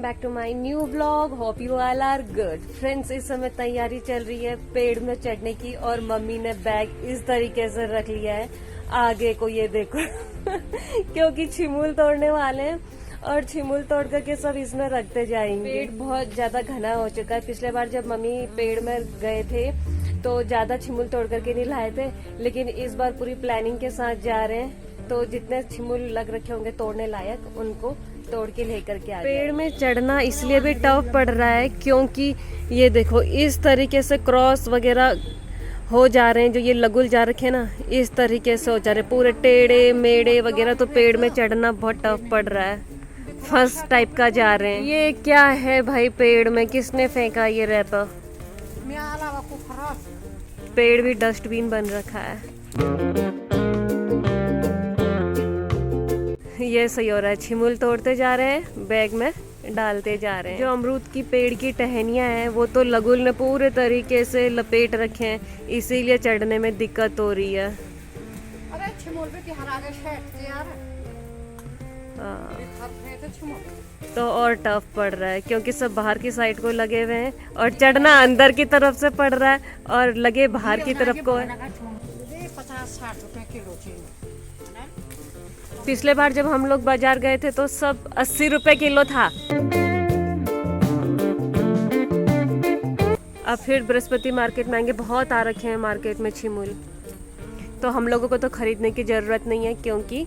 Back to my new vlog. Hope you all are good. Friends, इस समय तैयारी चल रही है पेड़ में चढ़ने की और मम्मी ने बैग इस तरीके से रख लिया है आगे को, ये देखो क्योंकि छिमुल तोड़ने वाले हैं और छिमुल तोड़ करके सब इसमें रखते जाएंगे। पेड़ बहुत ज्यादा घना हो चुका है। पिछले बार जब मम्मी पेड़ में गए थे तो ज्यादा छिमुल तोड़ करके नहीं लाए थे, लेकिन इस बार पूरी प्लानिंग के साथ जा रहे हैं तो जितने छिमुल लग रखे होंगे तोड़ने लायक उनको तोड़ के लेकर के आ जाए। पेड़ में चढ़ना इसलिए भी टफ पड़ रहा है क्योंकि ये देखो इस तरीके से क्रॉस वगैरह हो जा रहे हैं, जो ये लगुल जा रखे हैं ना, इस तरीके से हो जा रहे हैं पूरे टेढ़े मेढ़े वगैरह, तो पेड़ में चढ़ना बहुत टफ पड़ रहा है। फर्स्ट टाइप का जा रहे हैं। ये क्या है भाई, पेड़ में किसने फेंका ये रैपर? पेड़ भी डस्टबिन बन रखा है। ये सही हो रहा है, छिमुल तोड़ते जा रहे हैं, बैग में डालते जा रहे हैं। जो अमरूद की पेड़ की टहनियां हैं वो तो लगुल ने पूरे तरीके से लपेट रखे हैं, इसीलिए चढ़ने में दिक्कत हो रही है। अरे छिमुल भी यार। तो और टफ पड़ रहा है क्योंकि सब बाहर की साइड को लगे हुए हैं और चढ़ना अंदर की तरफ से पड़ रहा है और लगे बाहर की तरफ को है। 50-60 रुपए किलो चाहिए। पिछले बार जब हम लोग बाजार गए थे तो सब 80 रुपए किलो था। अब फिर बृहस्पति मार्केट महंगे बहुत आ रखे हैं मार्केट में छिमुल, तो हम लोगों को तो खरीदने की जरूरत नहीं है क्योंकि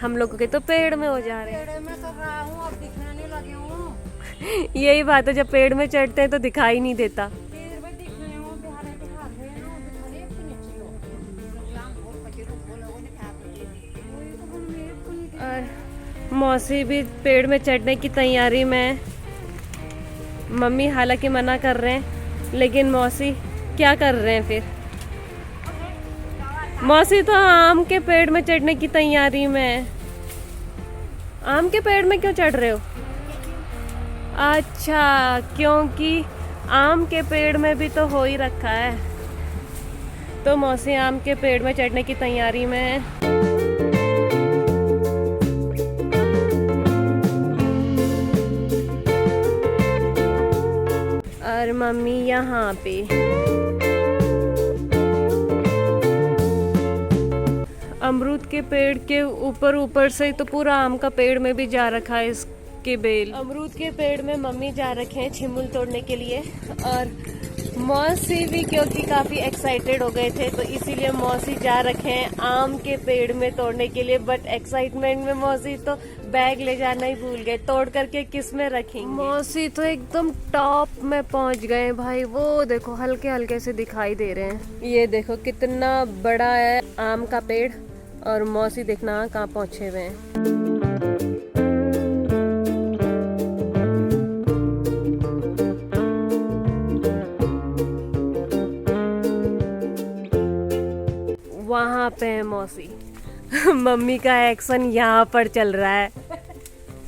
हम लोगों के तो पेड़ में हो जा रहे हैं। पेड़ में तो रहा हूँ, अब दिखने नहीं लगी हूँ। यही बात है, जब पेड़ में चढ़ते हैं तो दिखाई नहीं देता। और मौसी भी पेड़ में चढ़ने की तैयारी में। मम्मी हालांकि मना कर रहे हैं, लेकिन मौसी क्या कर रहे हैं फिर? मौसी तो आम के पेड़ में चढ़ने की तैयारी में। आम के पेड़ में क्यों चढ़ रहे हो? अच्छा, क्योंकि आम के पेड़ में भी तो हो ही रखा है, तो मौसी आम के पेड़ में चढ़ने की तैयारी में है। और मम्मी यहाँ पे। अमरूद के पेड़ के ऊपर से तो पूरा आम का पेड़ में भी जा रखा है इसके बेल। अमरूद के पेड़ में मम्मी जा रखे हैं छिमुल तोड़ने के लिए और मौसी भी, क्योंकि काफी एक्साइटेड हो गए थे तो इसीलिए मौसी जा रखे हैं आम के पेड़ में तोड़ने के लिए। बट एक्साइटमेंट में मौसी तो बैग ले जाना ही भूल गए, तोड़ करके किस में रखेंगे। मौसी तो एकदम टॉप में पहुंच गए भाई, वो देखो हल्के हल्के से दिखाई दे रहे हैं। ये देखो कितना बड़ा है आम का पेड़ और मौसी देखना कहाँ पहुंचे हुए हैं। वहाँ पे है मौसी। मम्मी का एक्शन यहाँ पर चल रहा है।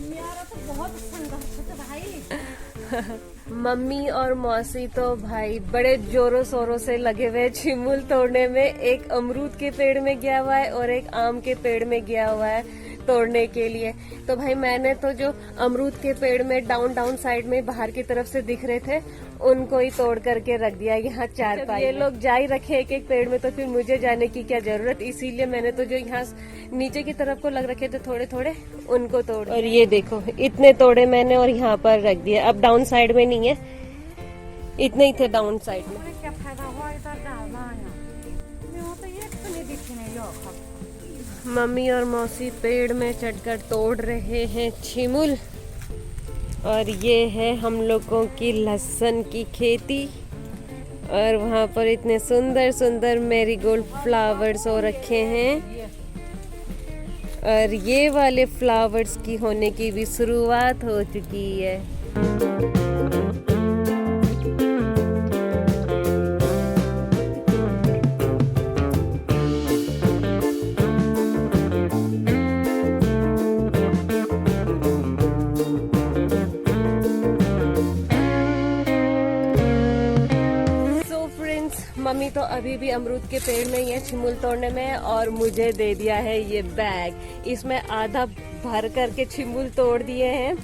मेरा तो बहुत संघर्ष है भाई। मम्मी और मौसी तो भाई बड़े जोरों शोरों से लगे हुए छिमुल तोड़ने में। एक अमरूद के पेड़ में गया हुआ है और एक आम के पेड़ में गया हुआ है तोड़ने के लिए। तो भाई मैंने तो जो अमरूद के पेड़ में डाउन साइड में बाहर की तरफ से दिख रहे थे उनको ही तोड़ करके रख दिया यहाँ चार पाई। ये लोग जा ही रखे एक एक पेड़ में तो फिर मुझे जाने की क्या जरूरत, इसीलिए मैंने तो जो यहाँ नीचे की तरफ को लग रखे थे थोड़े थोड़े उनको तोड़। और ये देखो इतने तोड़े मैंने और यहाँ पर रख दिए। अब डाउन साइड में नहीं है, इतने ही थे डाउन साइड में। क्या फायदा हुआ इधर डालना है? तो ये तो नहीं दिखने लगा। मम्मी और मौसी पेड़ में चढ़कर तोड़ रहे हैं छिमुल। और ये है हम लोगों की लहसुन की खेती और वहाँ पर इतने सुंदर सुंदर मैरीगोल्ड फ्लावर्स हो रखे हैं और ये वाले फ्लावर्स की होने की भी शुरुआत हो चुकी है। मम्मी तो अभी भी अमरूद के पेड़ में ही है छिमुल तोड़ने में और मुझे दे दिया है ये बैग। इसमें आधा भर करके छिमुल तोड़ दिए हैं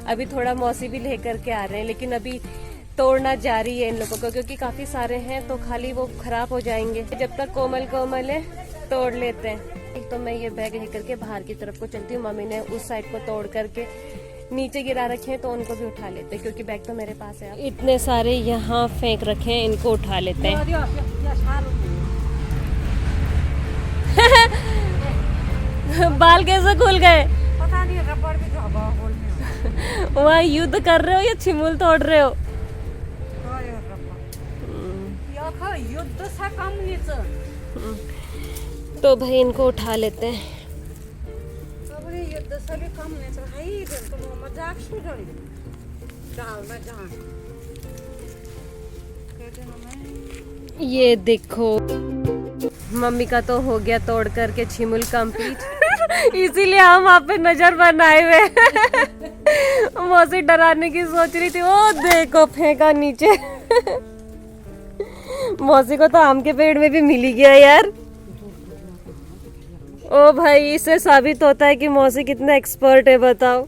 अभी थोड़ा मौसी भी लेकर के आ रहे हैं, लेकिन अभी तोड़ना जारी है इन लोगों को, क्योंकि काफी सारे हैं तो खाली वो खराब हो जाएंगे। जब तक कोमल कोमल है तोड़ लेते हैं। तो मैं ये बैग लेकर के बाहर की तरफ को चलती हूँ। मम्मी ने उस साइड को तोड़ करके नीचे गिरा रखे हैं, तो उनको भी उठा लेते हैं, क्योंकि बैग तो मेरे पास है। इतने सारे यहाँ फेंक रखे हैं, इनको उठा लेते हैं। बाल कैसे खुल गए? पता नहीं, रबड़ भी धागा होल में वहाँ युद्ध कर रहे हो या छिमुल तोड़ रहे हो? युद्ध सा कम नीचं तो भाई इनको उठा लेते हैं। युद्ध सा भी कम नीचं हाई तो मजाक शू जड़ी डाल में जान कहते ना मैं। ये देखो मम्मी का तो हो गया तोड़ करके छिमुल कंप्लीट। इसीलिए हम वहाँ पे नजर बनाए हुए। मौसी डराने की सोच रही थी, वो देखो फेंका नीचे। मौसी को तो आम के पेड़ में भी मिल ही गया यार। ओ भाई, इससे साबित होता है कि मौसी कितना एक्सपर्ट है, बताओ।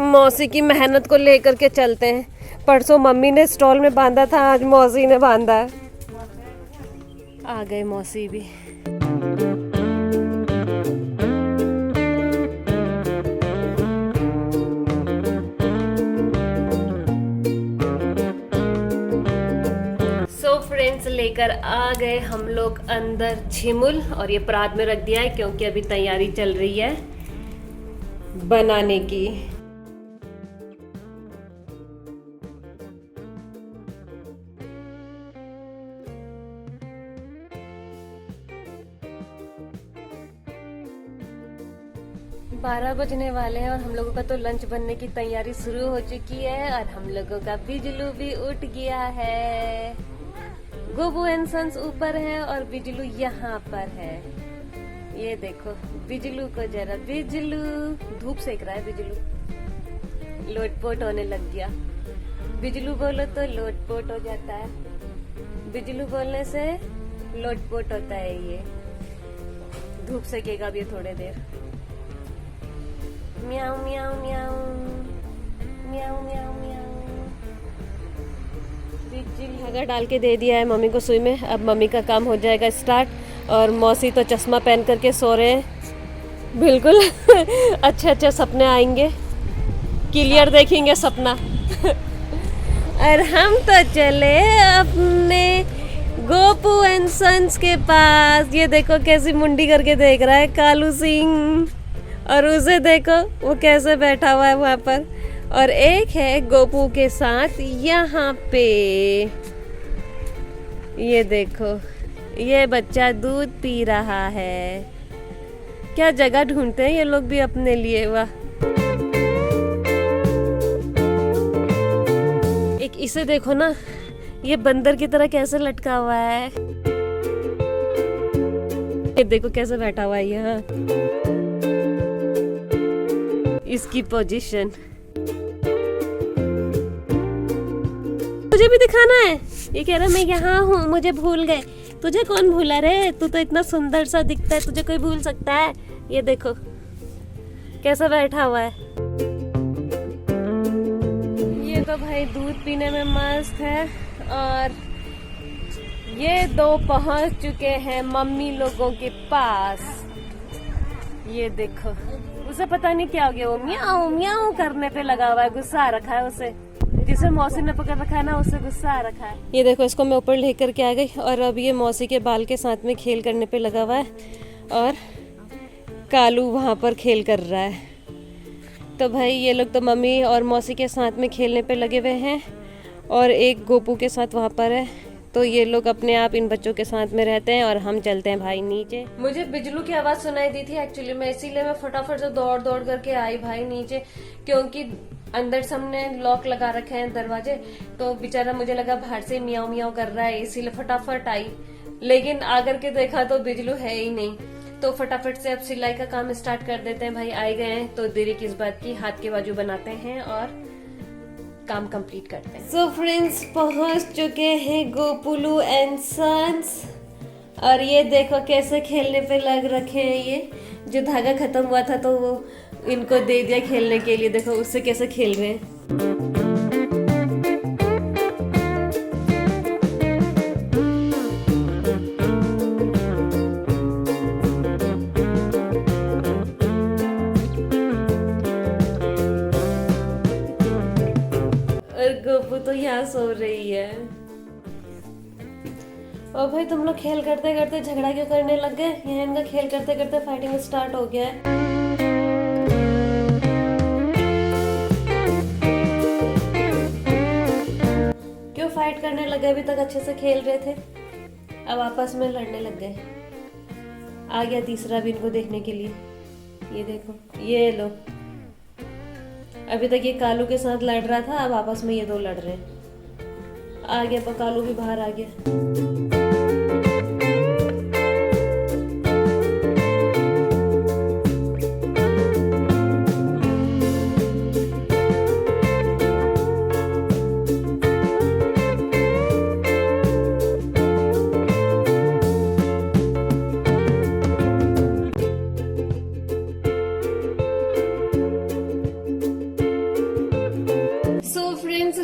मौसी की मेहनत को लेकर के चलते हैं। परसों मम्मी ने स्टॉल में बांधा था, आज मौसी ने बांधा है। आ गए मौसी भी। फ्रेंड्स, लेकर आ गए हम लोग अंदर छिमुल, और ये परात में रख दिया है क्योंकि अभी तैयारी चल रही है बनाने की। बारह बजने वाले हैं और हम लोगों का तो लंच बनने की तैयारी शुरू हो चुकी है, और हम लोगों का बिजलू भी उठ गया है। गोबू एंड सन्स ऊपर है और बिजलू यहाँ पर है। ये देखो बिजलू को जरा, बिजलू धूप सेक रहा है। बिजलू लोटपोट होने लग गया। बिजलू बोलो तो लोटपोट हो जाता है। बिजलू बोलने से लोटपोट होता है। ये धूप सेकेगा अब ये थोड़ी देर। म्याऊ म्याऊ म्याऊ म्याऊ म्याऊ म्याऊ। धागा डाल के दे दिया है मम्मी को सुई में। अब मम्मी का काम हो जाएगा स्टार्ट। और मौसी तो चश्मा पहन करके सो रहे हैं, बिल्कुल। अच्छे अच्छे सपने आएंगे, क्लियर देखेंगे सपना। और हम तो चले अपने गोपू एंड सन्स के पास। ये देखो कैसी मुंडी करके देख रहा है कालू सिंह, और उसे देखो वो कैसे बैठा हुआ है वहाँ पर। और एक है गोपू के साथ यहाँ पे। ये देखो ये बच्चा दूध पी रहा है। क्या जगह ढूंढते हैं ये लोग भी अपने लिए। वाह। एक इसे देखो ना, ये बंदर की तरह कैसे लटका हुआ है। ये देखो कैसे बैठा हुआ है यहाँ। इसकी पोजीशन मुझे भी दिखाना है। ये कह रहा मैं यहाँ हूँ, मुझे भूल गए। तुझे कौन भूला रे? तू तो इतना सुंदर सा दिखता है, तुझे कोई भूल सकता है? ये देखो कैसा बैठा हुआ है। ये तो भाई दूध पीने में मस्त है। और ये दो पहुंच चुके हैं मम्मी लोगों के पास। ये देखो उसे पता नहीं क्या हो गया, वो म्याऊ म्याऊ करने पे लगा हुआ है। गुस्सा आ रखा है उसे, जिसे मौसी ने पकड़ रखा है ना, उससे गुस्सा आ रखा है। ये देखो इसको मैं ऊपर लेकर के आ गई, और अब ये मौसी के बाल के साथ में खेल करने पे लगा हुआ है, और कालू वहाँ पर खेल कर रहा है। तो भाई ये लोग तो मम्मी और मौसी के साथ में खेलने पे लगे हुए हैं, और एक गोपू के साथ वहाँ पर है। तो ये लोग अपने आप इन बच्चों के साथ में रहते हैं, और हम चलते हैं भाई नीचे। मुझे बिजलू की आवाज सुनाई दी थी एक्चुअली में, इसीलिए मैं फटाफट से दौड़ दौड़ करके आई भाई नीचे, क्योंकि अंदर सबने लॉक लगा रखे हैं दरवाजे। तो बेचारा मुझे लगा बाहर से मियाऊ मियाऊ कर रहा है, इसीलिए फटाफट आई। लेकिन आकर के देखा तो बिजलू है ही नहीं। तो फटाफट से अब सिलाई का काम स्टार्ट कर देते हैं। भाई आए गए हैं तो देरी किस बात की, हाथ के बाजू बनाते हैं और काम कंप्लीट करते हैं। सो फ्रेंड्स, पहुंच चुके हैं गोपुलू एंड सन्स, और ये देखो कैसे खेलने पे लग रखे हैं। ये जो धागा खत्म हुआ था तो वो इनको दे दिया खेलने के लिए। देखो उससे कैसे खेल रहे हैं। और गोपू तो यहाँ सो रही है। और भाई तुम लोग खेल करते करते झगड़ा क्यों करने लग गए? यहाँ इनका खेल करते करते फाइटिंग स्टार्ट हो गया है। क्यों फाइट करने लगे? अभी तक अच्छे से खेल रहे थे, अब आपस में लड़ने लग गए। आ गया तीसरा भी इनको देखने के लिए। ये देखो, ये लो। अभी तक ये कालू के साथ लड़ रहा था, अब आपस में ये दो लड़ रहे हैं। आ गया तो कालू भी बाहर आ गया।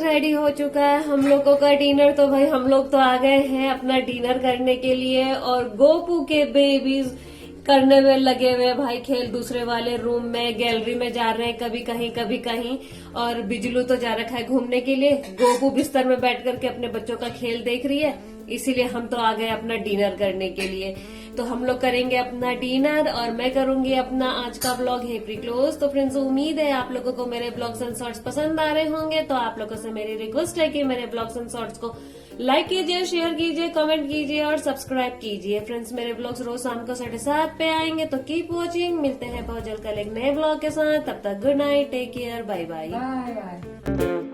रेडी हो चुका है हम लोगों का डिनर। तो भाई हम लोग तो आ गए हैं अपना डिनर करने के लिए, और गोपू के बेबीज करने में लगे हुए भाई खेल। दूसरे वाले रूम में गैलरी में जा रहे हैं, कभी कहीं। और बिजलू तो जा रखा है घूमने के लिए। गोपू बिस्तर में बैठ करके अपने बच्चों का खेल देख रही है। इसीलिए हम तो आ गए अपना डिनर करने के लिए। तो हम लोग करेंगे अपना डिनर और मैं करूंगी अपना आज का व्लॉग है प्री क्लोज। तो फ्रेंड्स उम्मीद है आप लोगों को मेरे ब्लॉग्स एंड शॉर्ट्स पसंद आ रहे होंगे। तो आप लोगों से मेरी रिक्वेस्ट है कि मेरे ब्लॉग्स एंड शॉर्ट्स को लाइक कीजिए, शेयर कीजिए, कमेंट कीजिए और सब्सक्राइब कीजिए। फ्रेंड्स मेरे ब्लॉग्स रोज शाम को 7:30 पे आएंगे, तो कीप वॉचिंग। मिलते हैं बहुत जल्द कल एक नए ब्लॉग के साथ। तब तक good night, take care, bye bye. Bye bye.